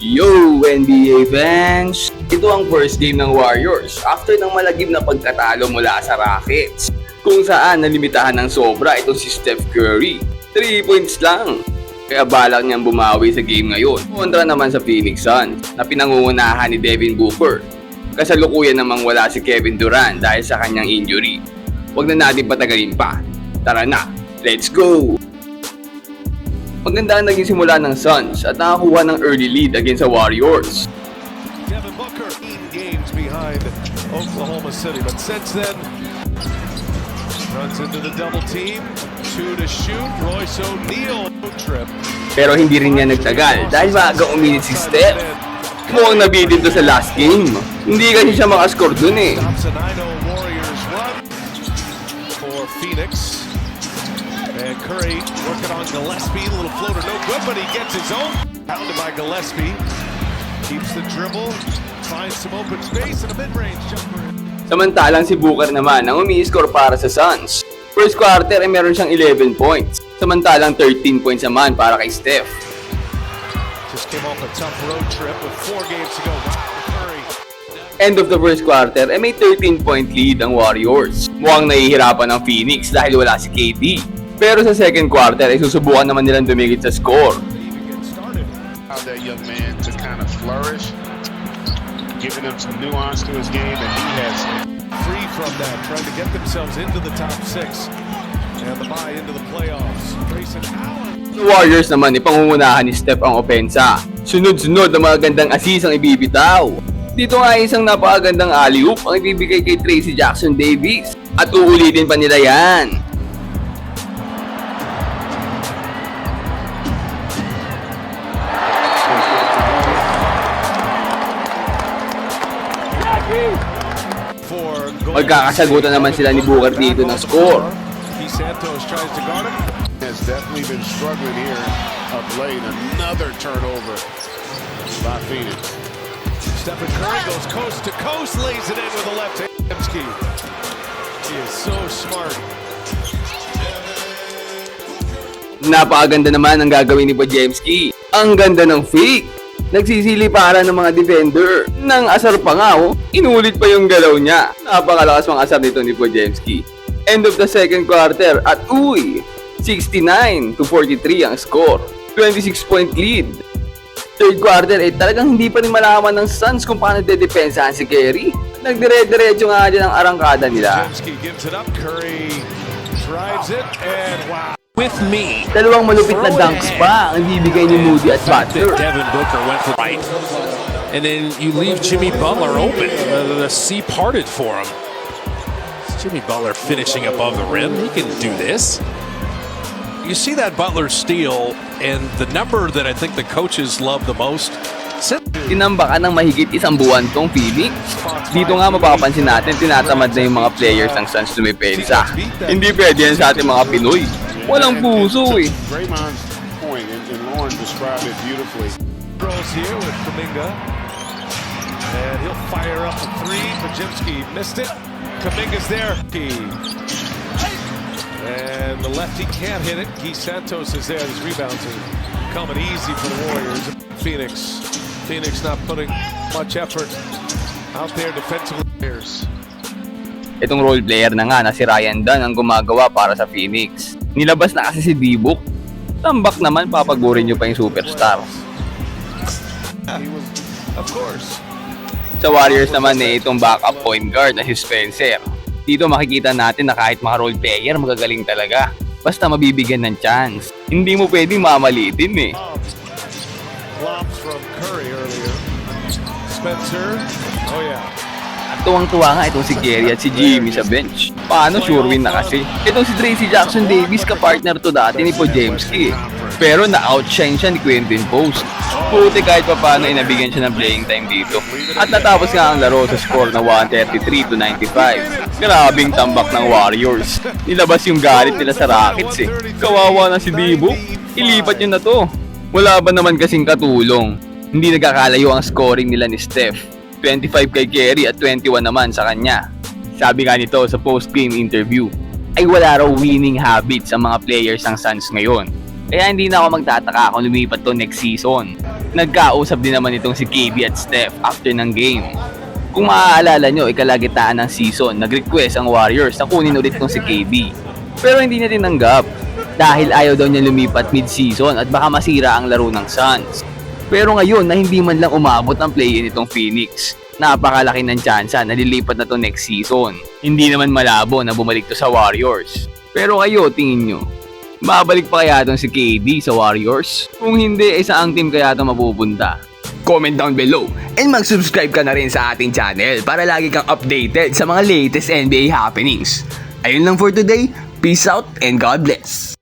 Yo, NBA fans! Ito ang first game ng Warriors after ng malagim na pagkatalo mula sa Rockets, kung saan nalimitahan ng sobra itong si Steph Curry. 3 points lang. Kaya balak niyang bumawi sa game ngayon. Kontra naman sa Phoenix Suns na pinangungunahan ni Devin Booker. Kasalukuyan namang wala si Kevin Durant dahil sa kanyang injury. Huwag na natin patagalin pa. Tara na, let's go! Maganda ang naging simula ng Suns at nakakuha ng early lead against sa Warriors. Devin Booker 8 games behind Oklahoma City, but since then runs into the double team, 2 to shoot, Royce O'Neal trip. Pero hindi rin niya nagtagal dahil maaga uminit si Steph. Mukhang nabitin to sa last game. Hindi kasi siya makascore dun eh. Stops a 9-0 Warriors run for Phoenix. And Curry working on Gillespie, a little floater, no good, but he gets his own. Pounded by Gillespie, keeps the dribble, finds some open space and a mid-range jumper. Samantalang si Booker naman ang umi-score para sa Suns. First quarter ay meron siyang 11 points. Samantalang 13 points naman para kay Steph. Just came off a tough road trip with 4 games to go. Curry. End of the first quarter ay may 13-point lead ang Warriors. Mukhang nahihirapan ang Phoenix dahil wala si KD. Pero sa second quarter ay susubukan naman nilang dumigit sa score. How that young man to kind of flourish, giving him some nuance to his game, and he has Free from that, trying to get themselves into the top 6 and the bye into the playoffs. Grayson Allen. Sa Warriors naman, ipangungunahan ni Steph ang opensa. Sunod-sunod na mga gandang assist ang ibibitaw. Dito nga isang napakagandang alley-oop ang ibibigay kay Tracy Jackson Davis. At uulitin pa nila yan. Magkakasagutan naman sila ni Booker dito ng score. Santos tries to guard him. has definitely been struggling here of late. Another turnover by Phoenix. Stephen Curry goes coast to coast, lays it in with a left hand. He is so smart. Napakaganda naman ang gagawin ni Podziemski. Ang ganda ng fake. Nagsisiliparan ng mga defender. Nang asar pa nga inulit pa yung galaw niya. Napakalakas mga asar nito ni Podziemski. End of the second quarter at 69-43 ang score. 26-point lead. Third quarter talagang hindi pa rin malaman ng Suns kung paano dedepensahan si Curry. Nagdire-diretso nga dyan ang arangkada nila. Podziemski gives it up. Curry drives it and wow. With me. Dalawang malupit na dunks pa ang bibigay ni Moody at Butler. Devin Booker went for right. And then you leave Jimmy Butler open. The sea parted for him. Jimmy Butler finishing above the rim. He can do this. You see that Butler steal, and the number that I think the coaches love the most. Tinambakan ng mahigit isang buwan tong Phoenix. Dito nga mapapansin natin tinatamad na yung mga players ng Suns lumipensa. Hindi pwede yan sa ating mga Pinoy. Walang puso eh. Draymond's point, and Lauren described it beautifully. Throws here with Kuminga. And he'll fire up a 3. Podziemski missed it. Kuminga's there. And the lefty can't hit it. Guy Santos is there. His rebounds are coming easy for the Warriors. Phoenix not putting much effort out there defensively. Itong role player na nga na si Ryan Dunn ang gumagawa para sa Phoenix. Nilabas na kasi si D-Book. Tambak naman papagurin nyo pa yung superstar. Of course. Sa Warriors naman itong backup point guard na si Spencer. Dito makikita natin na kahit mga role player magagaling talaga. Basta mabibigyan ng chance. Hindi mo pwedeng mamalitin eh. Lobs from Curry earlier. Spencer. Oh yeah. At tuwang-tuwa nga itong si Kerry at si Jimmy sa bench. Paano sure win na kasi? Itong si Tracy Jackson Davis ka-partner to dati ni Podziemski. Pero na-outshine siya ni Quentin Post. Puti kahit pa paano inabigyan siya ng playing time dito. At natapos nga ang laro sa score na 133-95. Grabing tambak ng Warriors. Nilabas yung galit nila sa Rockets eh. Kawawa na si Dibu. Ilipat nyo na to. Wala ba naman kasing katulong? Hindi nagkakalayo ang scoring nila ni Steph. 25 kay Curry at 21 naman sa kanya. Sabi nga nito sa post-game interview, ay wala raw winning habits ang mga players ng Suns ngayon. Kaya hindi na ako magtataka kung lumipat to next season. Nagkausap din naman itong si KB at Steph after ng game. Kung maaalala nyo, ikalagitnaan ng season, nag-request ang Warriors na kunin ulit itong si KB. Pero hindi niya tinanggap dahil ayaw daw niya lumipat mid-season at baka masira ang laro ng Suns. Pero ngayon na hindi man lang umabot ang play-in itong Phoenix, napakalaki ng tsansa na lilipat na to next season. Hindi naman malabo na bumalik to sa Warriors. Pero kayo, tingin nyo, babalik pa kaya itong si KD sa Warriors? Kung hindi, saang team kaya ito mapupunta? Comment down below and mag-subscribe ka na rin sa ating channel para lagi kang updated sa mga latest NBA happenings. Ayun lang for today. Peace out and God bless.